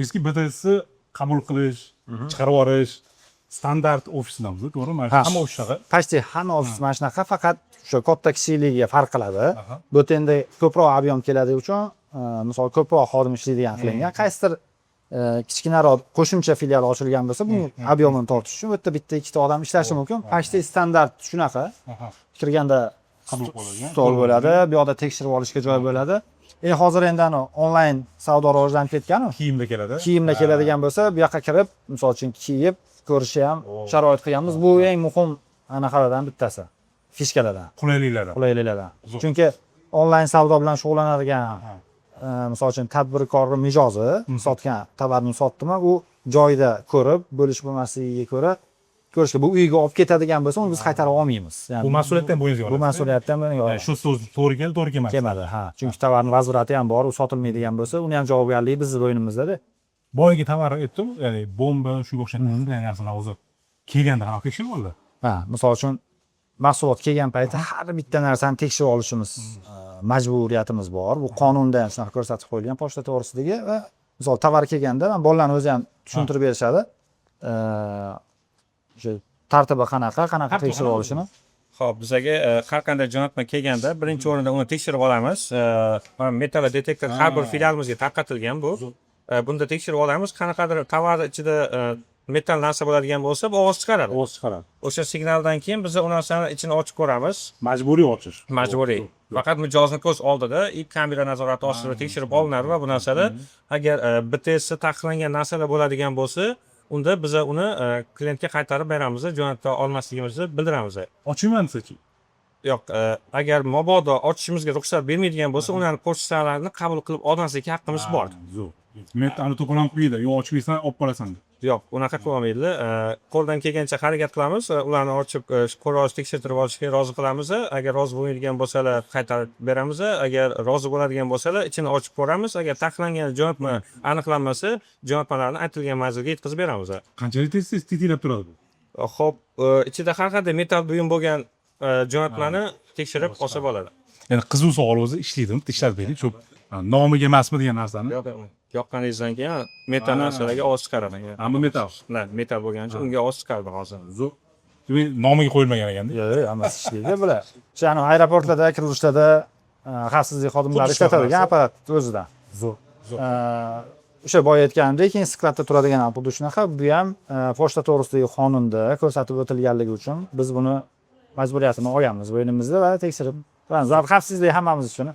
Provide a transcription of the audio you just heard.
Eski BTSni qabul qilish, chiqarib yuborish standart ofisdamiz, to'g'rimi? Hamma o'shaqa. Почти hamma ofis mana shunaqa, faqat o'sha katta kichikligiga farq qiladi. Bu endi ko'proq ob'yom keladi uchun, misol ko'proq xodim ishlaydigan qilingan. Qaysidir kichkinaroq qo'shimcha filial ochilgan bo'lsa, bu ob'yomini tortish uchun bu yerda bitta ikkita odam ishlashi mumkin. Почти standart shunaqa. Kirganda Qabul qiladigan. stol bo'ladi, bu yoqda tekshirib olishga joy bo'ladi. Hozir endi onlayn savdo rivojlanib ketgan-ku. Kiyimda keladi. Kiyimda keladigan bo'lsa, bu yoqqa kirib, misol uchun kiyib ko'rishi ham sharoit qilganmiz. Bu eng muhim anaqalardan bittasi. Fishkalardan. Qulayliklardan. Chunki onlayn savdo bilan shug'ullanadigan misol uchun tadbirkorning mijozi sotgan tovarni sotdimi, u joyida ko'rib, bo'lish bo'lmasligiga ko'ra ko'rishga, bu uyga olib ketadigan bo'lsa, uni biz qaytarib olmaymiz. Bu mas'uliyatdan bo'yingizga olasiz. Bu mas'uliyatdan bo'yingizga olasiz. Shu so'z to'g'ri keldi, to'g'ri kelmadi. Kelmadi, ha. Chunki tovarning vazirati ham bor, u sotilmaydigan bo'lsa, uni ham javobgarligi bizning bo'ynimizda-da. Boyagi tovar aytdim, ya'ni bomba, shunga o'xshagan narsalar hozir kelganda ham tekshirib oldi. Ha, misol uchun mahsulot kelgan paytda har bitta narsani tekshirib olishimiz majburiyatimiz bor. Bu qonunda ham shunaqa ko'rsatib qo'yilgan pochta to'g'risidagi va misol tovar kelganda, men bolalarni o'zi ham tushuntirib berishadi. O'sha tartibi qanaqa tekshirib olishini. Xo'p, bizaga har qanday jo'natma kelganda birinchi o'rinda uni tekshirib olamiz. Mana metal detektor har bir filialimizga tarqatilgan bu. Bunda tekshirib olamiz, qanaqadir tovar ichida metal narsa bo'ladigan bo'lsa, bu ovoz chiqaradi. O'sha signaldan keyin biz u narsani ichini ochib ko'ramiz. Majburiy ochish. Majburiy. Faqat mijozni ko'z oldida kamera nazorati ostida tekshirib olinadi va bu narsada agar BTS taqiqlangan narsalar bo'ladigan bo'lsa, unda biz uni klientga qaytarib beramiz, jo'nata olmasligimizni bildiramiz. Ochmayman desachi. Yo'q, agar mabodo ochishimizga ruxsat bermaydigan bo'lsa, ularni pochtalarini qabul qilib olmaslikka haqqimiz bor. Zo'r. Men ani to'polon qo'ydi, yo ochmaysan, olib qolasan. Yo'q, unaqa qilmaydi. Qo'ldan kelgancha harakat qilamiz, ularni ochib qo'rg'oz tekshirtirib olishga rozi qilamiz. Agar rozi bo'lmaydigan bo'lsalar, qaytarib beramiz. Agar rozi bo'ladigan bo'lsalar, ichini ochib ko'ramiz. Agar taqiqlangan jo'natma aniqlanmasa, jo'natmalarni aytilgan manzilga yetkazib beramiz. Qanchalik tez titilab turadi bu? Xo'p, ichida har qanday metal buyum bo'lgan jo'natmani tekshirib olsa bo'ladi. Ya'ni qizuv savol o'zi ishlaydimi? Tekshirib bering. Shu nomiga emasmi degan narsani. Yoqqaningizdan keyin metal narsalarga ovoz chiqaradi. Hamma metal. Metal bo'lgani uchun unga ovoz chiqardi hozir. Zo'r. Demak, nomiga qo'yilmagan ekanda. Yo'q, hammasi ishlaydi bular. O'sha aeroportlarda, kirilishlarda xavfsizlik xodimlari ishlatadigan apparat o'zidan. Zo'r. O'sha boya aytganimdek, keyin skladda turadigan xuddi shunaqa, bu ham pochta to'g'risidagi qonunda ko'rsatib o'tilganligi uchun biz buni majburiyatini olganmiz bo'ynimizda va tekshirib turamiz. Xavfsizlik hammamiz uchun.